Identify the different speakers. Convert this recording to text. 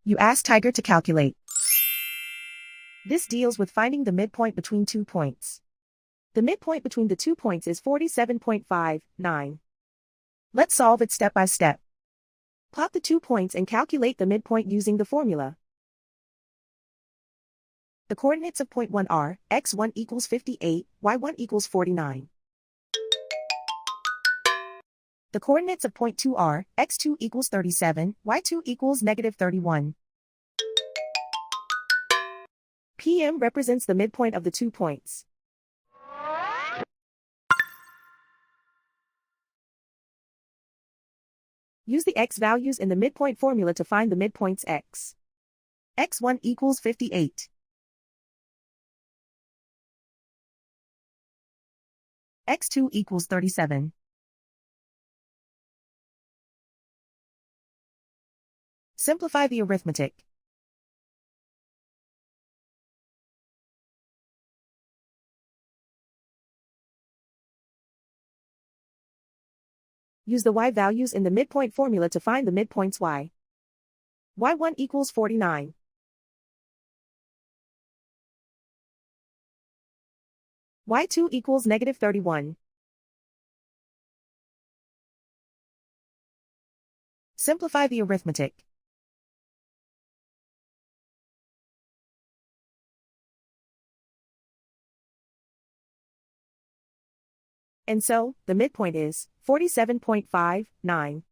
Speaker 1: You ask Tiger to calculate. This deals with finding the midpoint between 2 points. The midpoint between the 2 points is 47.59. Let's solve it step by step. Plot the 2 points and calculate the midpoint using the formula. The coordinates of point 1 are x1 equals 58, y1 equals 49. The coordinates of point 2 are x2 equals 37, y2 equals negative 31. PM represents the midpoint of the 2 points. Use the x values in the midpoint formula to find the midpoints x. x1 equals 58. x2 equals 37. Simplify the arithmetic. Use the y values in the midpoint formula to find the midpoints y. y1 equals 49. y2 equals negative 31. Simplify the arithmetic. And so, the midpoint is 47.59.